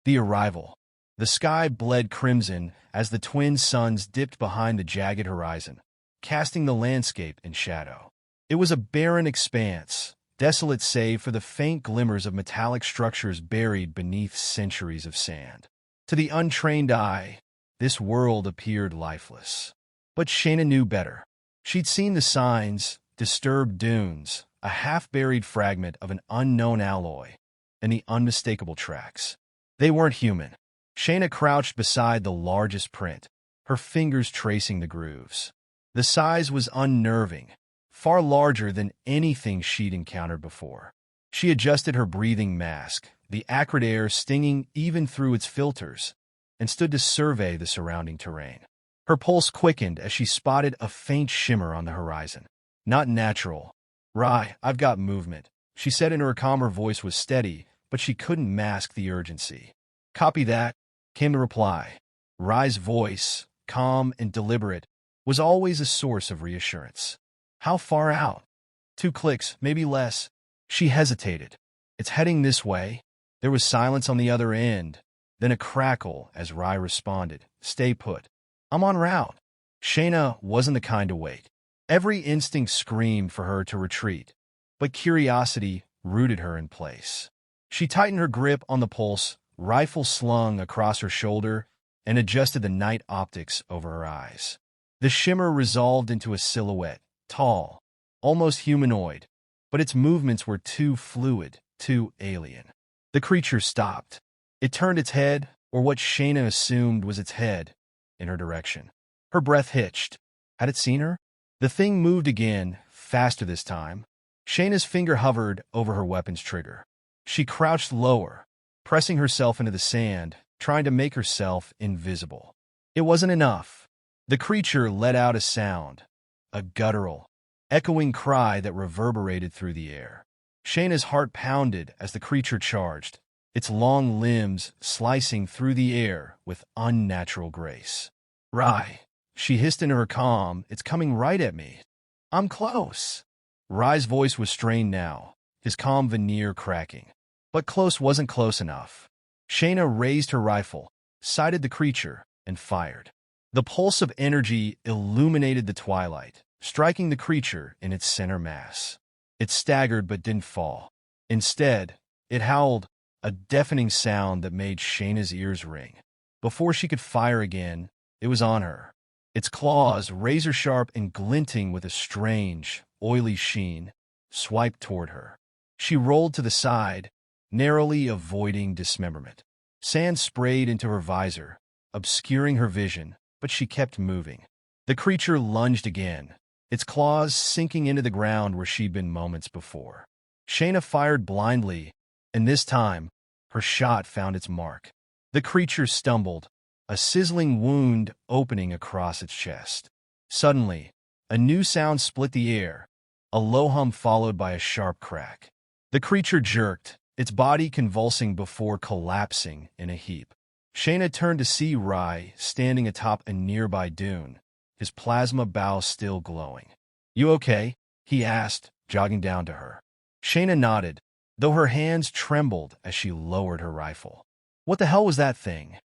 The arrival. The sky bled crimson as the twin suns dipped behind the jagged horizon, casting the landscape in shadow. It was a barren expanse, desolate save for the faint glimmers of metallic structures buried beneath centuries of sand. To the untrained eye, this world appeared lifeless. But Shayna knew better. She'd seen the signs, disturbed dunes, a half-buried fragment of an unknown alloy, and the unmistakable tracks. They weren't human. Shayna crouched beside the largest print, her fingers tracing the grooves. The size was unnerving, far larger than anything she'd encountered before. She adjusted her breathing mask, the acrid air stinging even through its filters, and stood to survey the surrounding terrain. Her pulse quickened as she spotted a faint shimmer on the horizon. Not natural. "Rye, I've got movement," she said, and her calmer voice was steady, but she couldn't mask the urgency. "Copy that," came the reply. Rye's voice, calm and deliberate, was always a source of reassurance. "How far out?" "2 clicks, maybe less." She hesitated. "It's heading this way." There was silence on the other end, then a crackle as Rye responded, "Stay put. I'm en route." Shayna wasn't the kind to wait. Every instinct screamed for her to retreat, but curiosity rooted her in place. She tightened her grip on the pulse, rifle slung across her shoulder, and adjusted the night optics over her eyes. The shimmer resolved into a silhouette, tall, almost humanoid, but its movements were too fluid, too alien. The creature stopped. It turned its head, or what Shayna assumed was its head, in her direction. Her breath hitched. Had it seen her? The thing moved again, faster this time. Shayna's finger hovered over her weapon's trigger. She crouched lower, pressing herself into the sand, trying to make herself invisible. It wasn't enough. The creature let out a sound, a guttural, echoing cry that reverberated through the air. Shayna's heart pounded as the creature charged, its long limbs slicing through the air with unnatural grace. "Rye," she hissed into her calm, "it's coming right at me." "I'm close." Rye's voice was strained now, his calm veneer cracking. But close wasn't close enough. Shayna raised her rifle, sighted the creature, and fired. The pulse of energy illuminated the twilight, striking the creature in its center mass. It staggered but didn't fall. Instead, it howled, a deafening sound that made Shayna's ears ring. Before she could fire again, it was on her. Its claws, razor-sharp and glinting with a strange, oily sheen, swiped toward her. She rolled to the side, narrowly avoiding dismemberment. Sand sprayed into her visor, obscuring her vision, but she kept moving. The creature lunged again, its claws sinking into the ground where she'd been moments before. Shayna fired blindly, and this time, her shot found its mark. The creature stumbled, a sizzling wound opening across its chest. Suddenly, a new sound split the air, a low hum followed by a sharp crack. The creature jerked, its body convulsing before collapsing in a heap. Shayna turned to see Rye standing atop a nearby dune, his plasma bow still glowing. "You okay?" he asked, jogging down to her. Shayna nodded, though her hands trembled as she lowered her rifle. "What the hell was that thing?"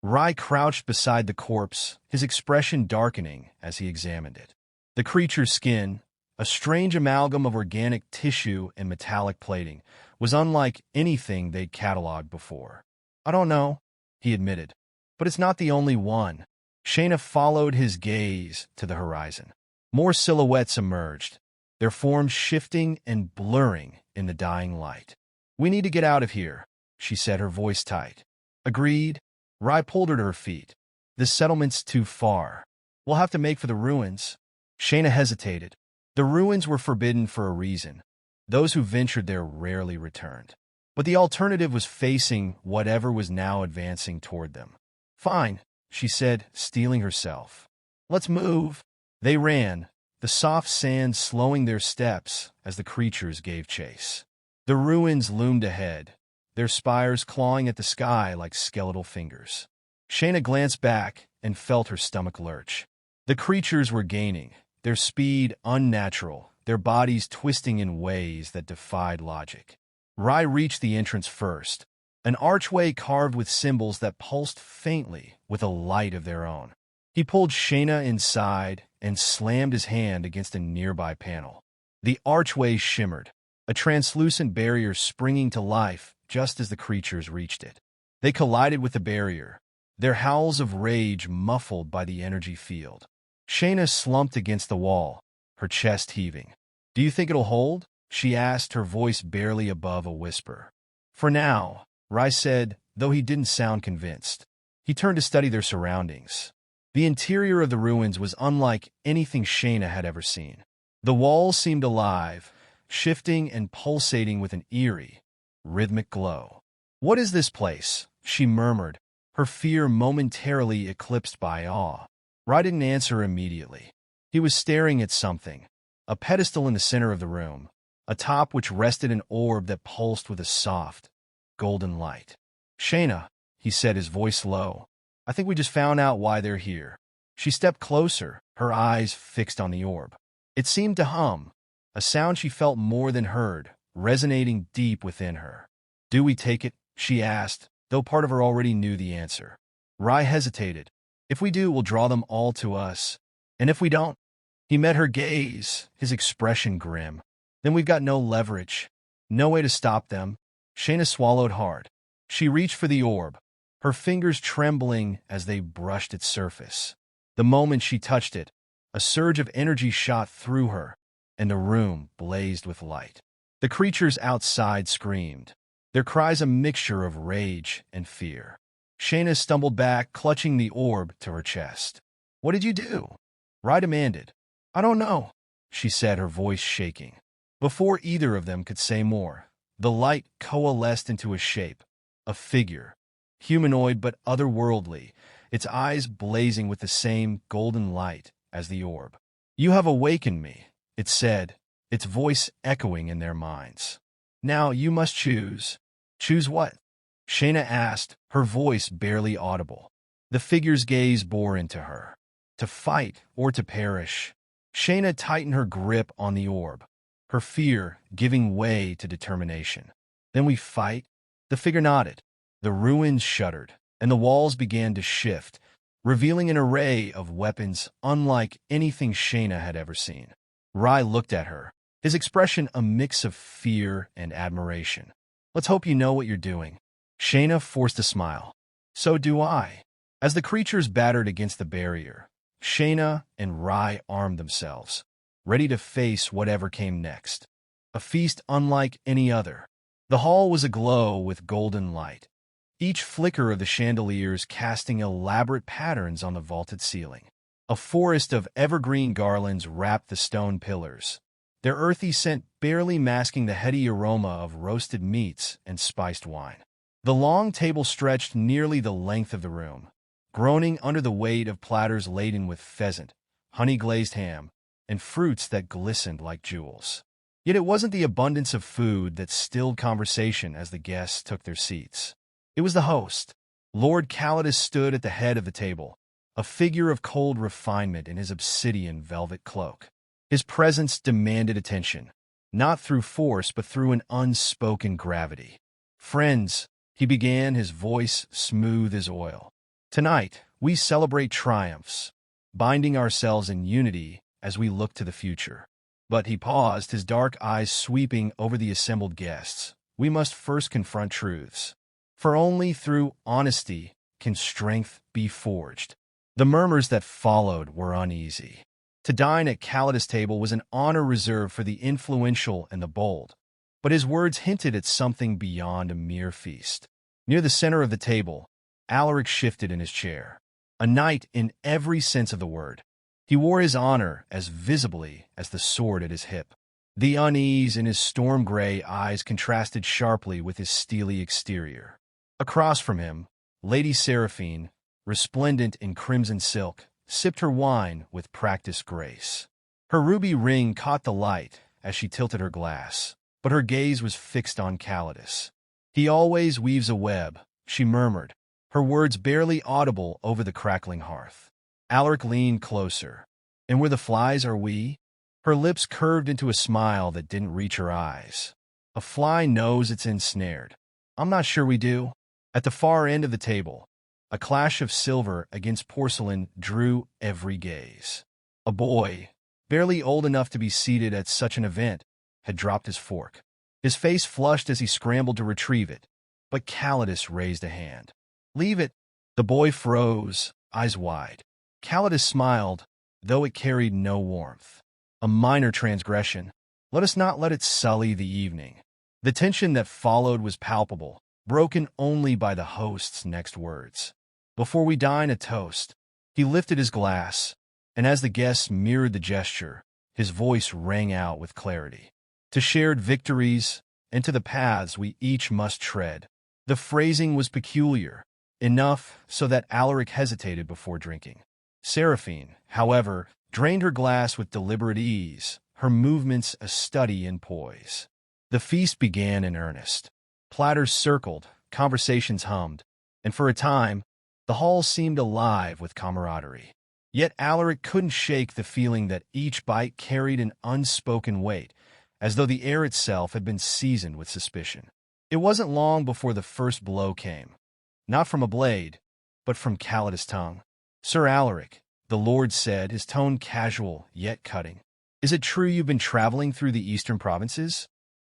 Rye crouched beside the corpse, his expression darkening as he examined it. The creature's skin, a strange amalgam of organic tissue and metallic plating, was unlike anything they'd cataloged before. "I don't know," he admitted, "but it's not the only one." Shayna followed his gaze to the horizon. More silhouettes emerged, their forms shifting and blurring in the dying light. "We need to get out of here," she said, her voice tight. "Agreed." Rye pulled her to her feet. "This settlement's too far. We'll have to make for the ruins." Shayna hesitated. The ruins were forbidden for a reason. Those who ventured there rarely returned. But the alternative was facing whatever was now advancing toward them. "Fine," she said, steeling herself. "Let's move." They ran, the soft sand slowing their steps as the creatures gave chase. The ruins loomed ahead, their spires clawing at the sky like skeletal fingers. Shayna glanced back and felt her stomach lurch. The creatures were gaining, their speed unnatural, their bodies twisting in ways that defied logic. Rye reached the entrance first, an archway carved with symbols that pulsed faintly with a light of their own. He pulled Shayna inside and slammed his hand against a nearby panel. The archway shimmered, a translucent barrier springing to life just as the creatures reached it. They collided with the barrier, their howls of rage muffled by the energy field. Shayna slumped against the wall, her chest heaving. "Do you think it'll hold?" she asked, her voice barely above a whisper. "For now," Rai said, though he didn't sound convinced. He turned to study their surroundings. The interior of the ruins was unlike anything Shayna had ever seen. The walls seemed alive, shifting and pulsating with an eerie, rhythmic glow. "What is this place?" she murmured, her fear momentarily eclipsed by awe. Rai didn't answer immediately. He was staring at something, a pedestal in the center of the room, atop which rested an orb that pulsed with a soft, golden light. "Shayna," he said, his voice low, "I think we just found out why they're here." She stepped closer, her eyes fixed on the orb. It seemed to hum, a sound she felt more than heard, resonating deep within her. "Do we take it?" she asked, though part of her already knew the answer. Rai hesitated. "If we do, we'll draw them all to us. And if we don't?" He met her gaze, his expression grim. "Then we've got no leverage, no way to stop them." Shayna swallowed hard. She reached for the orb, her fingers trembling as they brushed its surface. The moment she touched it, a surge of energy shot through her, and the room blazed with light. The creatures outside screamed, their cries a mixture of rage and fear. Shayna stumbled back, clutching the orb to her chest. "What did you do?" Rai demanded. "I don't know," she said, her voice shaking. Before either of them could say more, the light coalesced into a shape, a figure, humanoid but otherworldly, its eyes blazing with the same golden light as the orb. "You have awakened me," it said, its voice echoing in their minds. "Now you must choose." "Choose what?" Shayna asked, her voice barely audible. The figure's gaze bore into her. "To fight or to perish." Shayna tightened her grip on the orb, her fear giving way to determination. "Then we fight?" The figure nodded. The ruins shuddered, and the walls began to shift, revealing an array of weapons unlike anything Shayna had ever seen. Rai looked at her, his expression a mix of fear and admiration. "Let's hope you know what you're doing." Shayna forced a smile. "So do I." As the creatures battered against the barrier, Shayna and Rai armed themselves, ready to face whatever came next. A feast unlike any other. The hall was aglow with golden light, each flicker of the chandeliers casting elaborate patterns on the vaulted ceiling. A forest of evergreen garlands wrapped the stone pillars, their earthy scent barely masking the heady aroma of roasted meats and spiced wine. The long table stretched nearly the length of the room, groaning under the weight of platters laden with pheasant, honey-glazed ham, and fruits that glistened like jewels. Yet it wasn't the abundance of food that stilled conversation as the guests took their seats. It was the host. Lord Calidus stood at the head of the table, a figure of cold refinement in his obsidian velvet cloak. His presence demanded attention, not through force but through an unspoken gravity. "Friends," he began, his voice smooth as oil. "Tonight, we celebrate triumphs, binding ourselves in unity as we look to the future." But he paused, his dark eyes sweeping over the assembled guests. "We must first confront truths. For only through honesty can strength be forged." The murmurs that followed were uneasy. To dine at Calidus' table was an honor reserved for the influential and the bold, but his words hinted at something beyond a mere feast. Near the center of the table, Alaric shifted in his chair, a knight in every sense of the word. He wore his honor as visibly as the sword at his hip. The unease in his storm-gray eyes contrasted sharply with his steely exterior. Across from him, Lady Seraphine, resplendent in crimson silk, sipped her wine with practiced grace. Her ruby ring caught the light as she tilted her glass, but her gaze was fixed on Calidus. "He always weaves a web," she murmured, her words barely audible over the crackling hearth. Alaric leaned closer. "And where the flies are we?" Her lips curved into a smile that didn't reach her eyes. "A fly knows it's ensnared. I'm not sure we do. At the far end of the table, a clash of silver against porcelain drew every gaze. A boy, barely old enough to be seated at such an event, had dropped his fork. His face flushed as he scrambled to retrieve it, but Calidus raised a hand. "Leave it." The boy froze, eyes wide. Calidus smiled, though it carried no warmth. "A minor transgression. Let us not let it sully the evening." The tension that followed was palpable, broken only by the host's next words. "Before we dine, a toast." He lifted his glass, and as the guests mirrored the gesture, his voice rang out with clarity. "To shared victories, and to the paths we each must tread." The phrasing was peculiar, enough so that Alaric hesitated before drinking. Seraphine, however, drained her glass with deliberate ease, her movements a study in poise. The feast began in earnest. Platters circled, conversations hummed, and for a time, the hall seemed alive with camaraderie. Yet Alaric couldn't shake the feeling that each bite carried an unspoken weight, as though the air itself had been seasoned with suspicion. It wasn't long before the first blow came. Not from a blade, but from Calidus' tongue. "Sir Alaric," the Lord said, his tone casual yet cutting, "is it true you've been traveling through the eastern provinces?"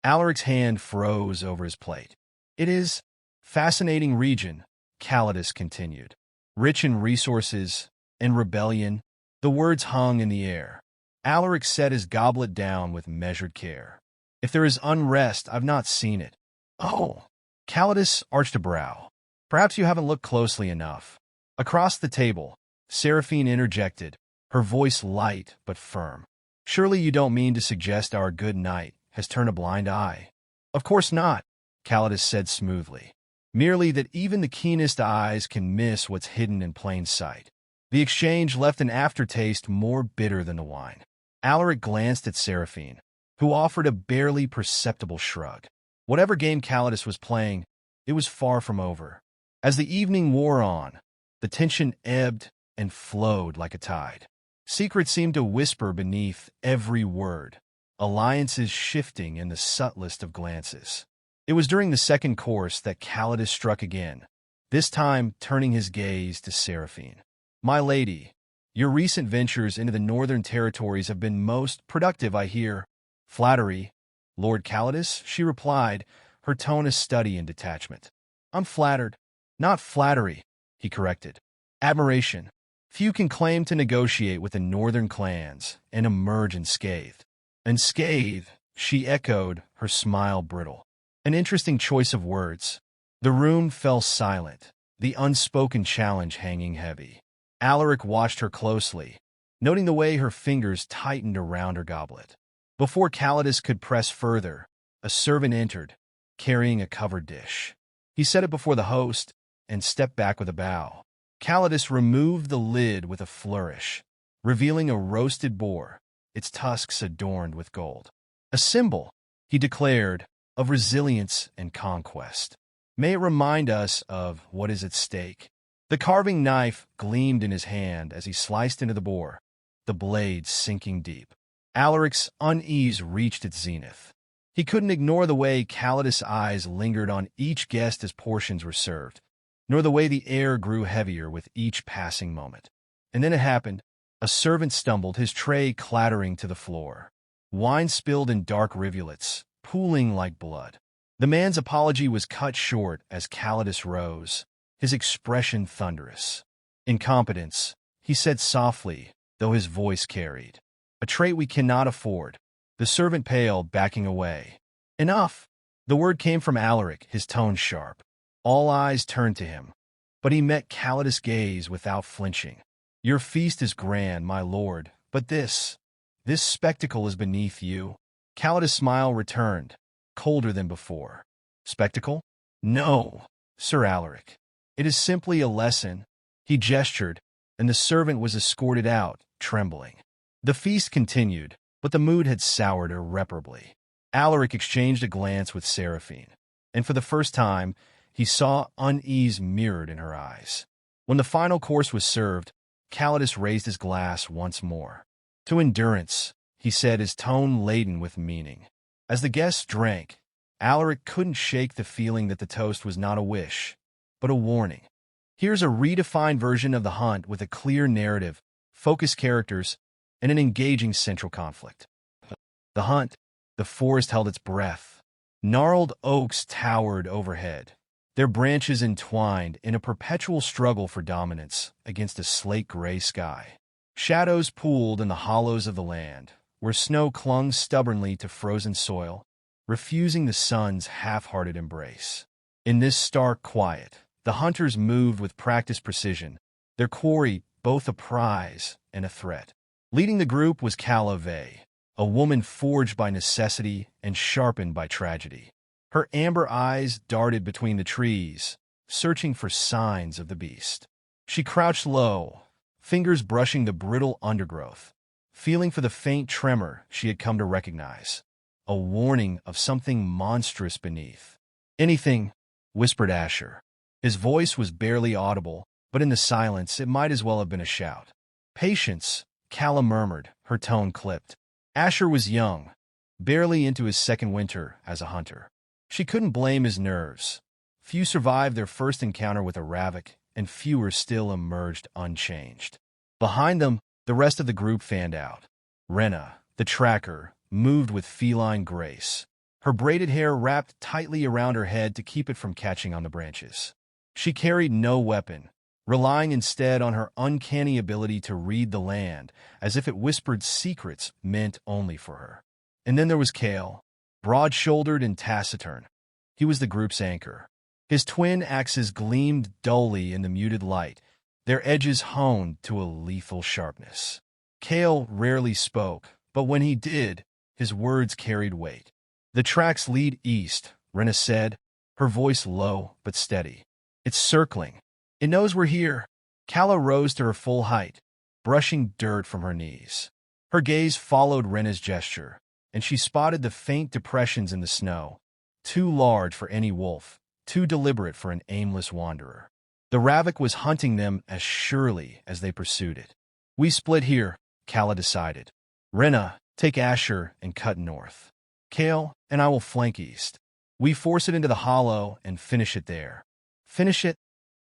Alaric's hand froze over his plate. "It is fascinating region," Calidus continued. "Rich in resources and rebellion." The words hung in the air. Alaric set his goblet down with measured care. "If there is unrest, I've not seen it." "Oh." Calidus arched a brow. "Perhaps you haven't looked closely enough." Across the table, Seraphine interjected, her voice light but firm. "Surely you don't mean to suggest our good knight has turned a blind eye?" "Of course not," Calidus said smoothly. "Merely that even the keenest eyes can miss what's hidden in plain sight." The exchange left an aftertaste more bitter than the wine. Alaric glanced at Seraphine, who offered a barely perceptible shrug. Whatever game Calidus was playing, it was far from over. As the evening wore on, the tension ebbed and flowed like a tide. Secrets seemed to whisper beneath every word, alliances shifting in the subtlest of glances. It was during the second course that Calidus struck again, this time turning his gaze to Seraphine. "My lady, your recent ventures into the northern territories have been most productive, I hear." "Flattery, Lord Calidus," she replied, her tone a study in detachment. "I'm flattered." "Not flattery," he corrected. "Admiration. Few can claim to negotiate with the northern clans and emerge unscathed." "Unscathed," she echoed, her smile brittle. An interesting choice of words. The room fell silent, the unspoken challenge hanging heavy. Alaric watched her closely, noting the way her fingers tightened around her goblet. Before Calidus could press further, a servant entered, carrying a covered dish. He set it before the host and stepped back with a bow. Calidus removed the lid with a flourish, revealing a roasted boar, its tusks adorned with gold. "A symbol," he declared, "of resilience and conquest. May it remind us of what is at stake." The carving knife gleamed in his hand as he sliced into the boar, the blade sinking deep. Alaric's unease reached its zenith. He couldn't ignore the way Calidus' eyes lingered on each guest as portions were served, nor the way the air grew heavier with each passing moment. And then it happened. A servant stumbled, his tray clattering to the floor. Wine spilled in dark rivulets, pooling like blood. The man's apology was cut short as Calidus rose, his expression thunderous. "Incompetence," he said softly, though his voice carried. "A trait we cannot afford." The servant paled, backing away. "Enough!" The word came from Alaric, his tone sharp. All eyes turned to him, but he met Calidus' gaze without flinching. "Your feast is grand, my lord, but this spectacle is beneath you." Calidus' smile returned, colder than before. "Spectacle? No, Sir Alaric. It is simply a lesson." He gestured, and the servant was escorted out, trembling. The feast continued, but the mood had soured irreparably. Alaric exchanged a glance with Seraphine, and for the first time, he saw unease mirrored in her eyes. When the final course was served, Calidus raised his glass once more. "To endurance," he said, his tone laden with meaning. As the guests drank, Alaric couldn't shake the feeling that the toast was not a wish, but a warning. Here's a redefined version of the hunt with a clear narrative, focused characters, and an engaging central conflict. The hunt, the forest held its breath. Gnarled oaks towered overhead, their branches entwined in a perpetual struggle for dominance against a slate-gray sky. Shadows pooled in the hollows of the land, where snow clung stubbornly to frozen soil, refusing the sun's half-hearted embrace. In this stark quiet, the hunters moved with practiced precision, their quarry both a prize and a threat. Leading the group was Calla Vey, a woman forged by necessity and sharpened by tragedy. Her amber eyes darted between the trees, searching for signs of the beast. She crouched low, fingers brushing the brittle undergrowth, feeling for the faint tremor she had come to recognize, a warning of something monstrous beneath. "Anything," whispered Asher. His voice was barely audible, but in the silence it might as well have been a shout. "Patience," Calla murmured, her tone clipped. Asher was young, barely into his second winter as a hunter. She couldn't blame his nerves. Few survived their first encounter with a Ravik, and fewer still emerged unchanged. Behind them, the rest of the group fanned out. Rena, the tracker, moved with feline grace, her braided hair wrapped tightly around her head to keep it from catching on the branches. She carried no weapon, relying instead on her uncanny ability to read the land, as if it whispered secrets meant only for her. And then there was Kale, broad-shouldered and taciturn. He was the group's anchor. His twin axes gleamed dully in the muted light, their edges honed to a lethal sharpness. Kale rarely spoke, but when he did, his words carried weight. "The tracks lead east," Rena said, her voice low but steady. "It's circling. It knows we're here." Calla rose to her full height, brushing dirt from her knees. Her gaze followed Rena's gesture, and she spotted the faint depressions in the snow, too large for any wolf, too deliberate for an aimless wanderer. The Ravik was hunting them as surely as they pursued it. "We split here," Calla decided. "Rena, take Asher and cut north. Kale and I will flank east. We force it into the hollow and finish it there." "Finish it?"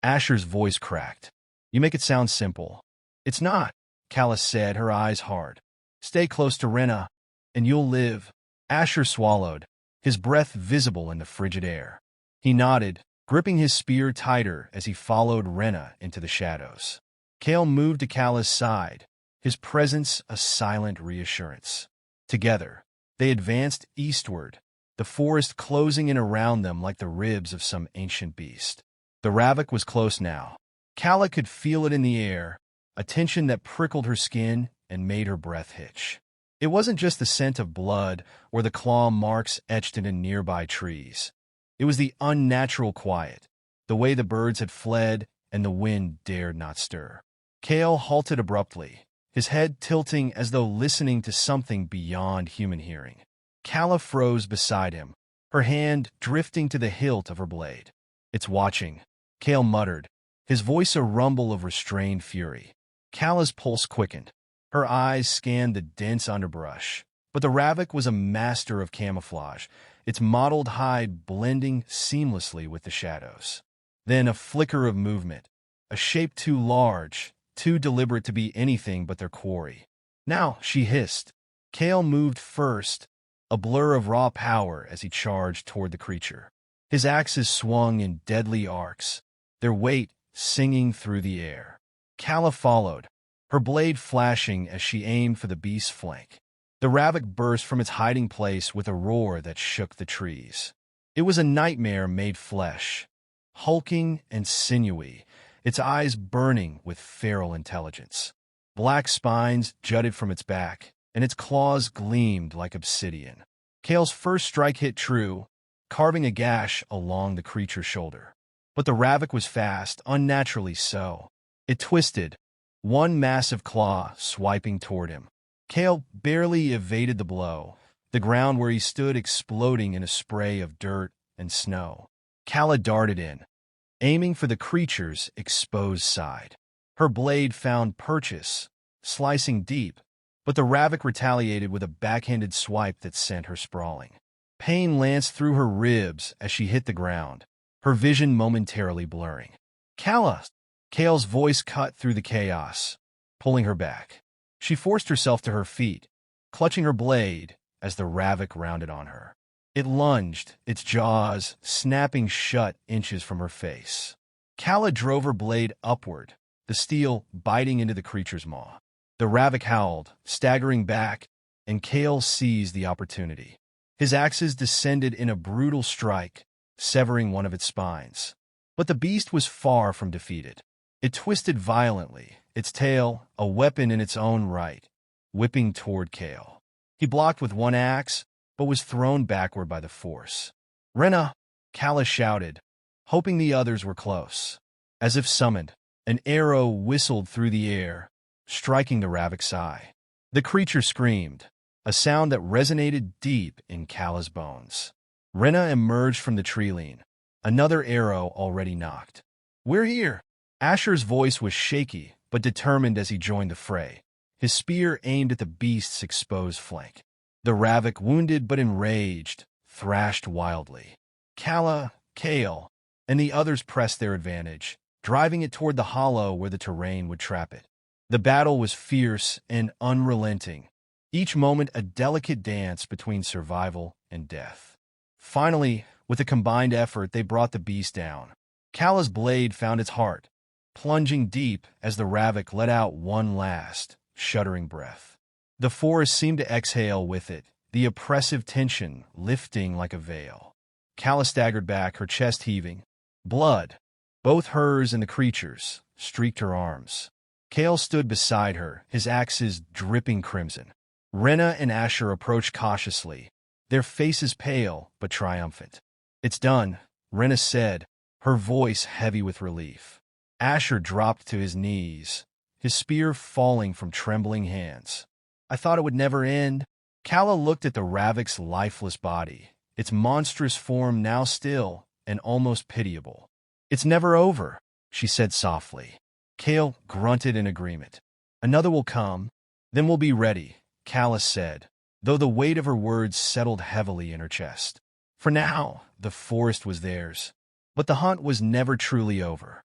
Asher's voice cracked. "You make it sound simple." "It's not," Calla said, her eyes hard. "Stay close to Rena, and you'll live." Asher swallowed, his breath visible in the frigid air. He nodded, gripping his spear tighter as he followed Rena into the shadows. Kale moved to Calla's side, his presence a silent reassurance. Together, they advanced eastward, the forest closing in around them like the ribs of some ancient beast. The Ravik was close now. Calla could feel it in the air, a tension that prickled her skin and made her breath hitch. It wasn't just the scent of blood or the claw marks etched into nearby trees. It was the unnatural quiet, the way the birds had fled and the wind dared not stir. Kale halted abruptly, his head tilting as though listening to something beyond human hearing. Calla froze beside him, her hand drifting to the hilt of her blade. "It's watching," Kale muttered, his voice a rumble of restrained fury. Calla's pulse quickened. Her eyes scanned the dense underbrush, but the Ravik was a master of camouflage, its mottled hide blending seamlessly with the shadows. Then a flicker of movement, a shape too large, too deliberate to be anything but their quarry. "Now," she hissed. Kale moved first, a blur of raw power as he charged toward the creature. His axes swung in deadly arcs, their weight singing through the air. Calla followed, her blade flashing as she aimed for the beast's flank. The Ravik burst from its hiding place with a roar that shook the trees. It was a nightmare made flesh, hulking and sinewy, its eyes burning with feral intelligence. Black spines jutted from its back, and its claws gleamed like obsidian. Kale's first strike hit true, carving a gash along the creature's shoulder. But the Ravik was fast, unnaturally so. It twisted, one massive claw swiping toward him. Kale barely evaded the blow, the ground where he stood exploding in a spray of dirt and snow. Calla darted in, aiming for the creature's exposed side. Her blade found purchase, slicing deep, but the Ravik retaliated with a backhanded swipe that sent her sprawling. Pain lanced through her ribs as she hit the ground, her vision momentarily blurring. Kala! Kale's voice cut through the chaos, pulling her back. She forced herself to her feet, clutching her blade as the Ravik rounded on her. It lunged, its jaws snapping shut inches from her face. Kala drove her blade upward, the steel biting into the creature's maw. The Ravik howled, staggering back, and Kale seized the opportunity. His axes descended in a brutal strike, severing one of its spines. But the beast was far from defeated. It twisted violently, its tail, a weapon in its own right, whipping toward Kale. He blocked with one axe, but was thrown backward by the force. "Rena!" Kala shouted, hoping the others were close. As if summoned, an arrow whistled through the air, striking the Ravik's eye. The creature screamed, a sound that resonated deep in Kala's bones. Rena emerged from the tree-line, another arrow already knocked. "We're here!" Asher's voice was shaky, but determined as he joined the fray, his spear aimed at the beast's exposed flank. The Ravik, wounded but enraged, thrashed wildly. Kala, Kale, and the others pressed their advantage, driving it toward the hollow where the terrain would trap it. The battle was fierce and unrelenting, each moment a delicate dance between survival and death. Finally, with a combined effort, they brought the beast down. Kala's blade found its heart, plunging deep as the Ravik let out one last, shuddering breath. The forest seemed to exhale with it, the oppressive tension lifting like a veil. Kala staggered back, her chest heaving. Blood, both hers and the creature's, streaked her arms. Kale stood beside her, his axes dripping crimson. Rena and Asher approached cautiously, their faces pale but triumphant. "It's done," Rena said, her voice heavy with relief. Asher dropped to his knees, his spear falling from trembling hands. "I thought it would never end." Kala looked at the Ravik's lifeless body, its monstrous form now still and almost pitiable. "It's never over," she said softly. Kale grunted in agreement. "Another will come, then we'll be ready," Kala said, though the weight of her words settled heavily in her chest. For now, the forest was theirs, but the hunt was never truly over.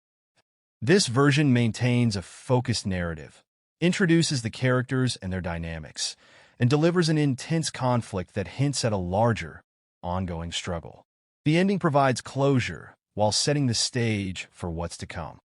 This version maintains a focused narrative, introduces the characters and their dynamics, and delivers an intense conflict that hints at a larger, ongoing struggle. The ending provides closure while setting the stage for what's to come.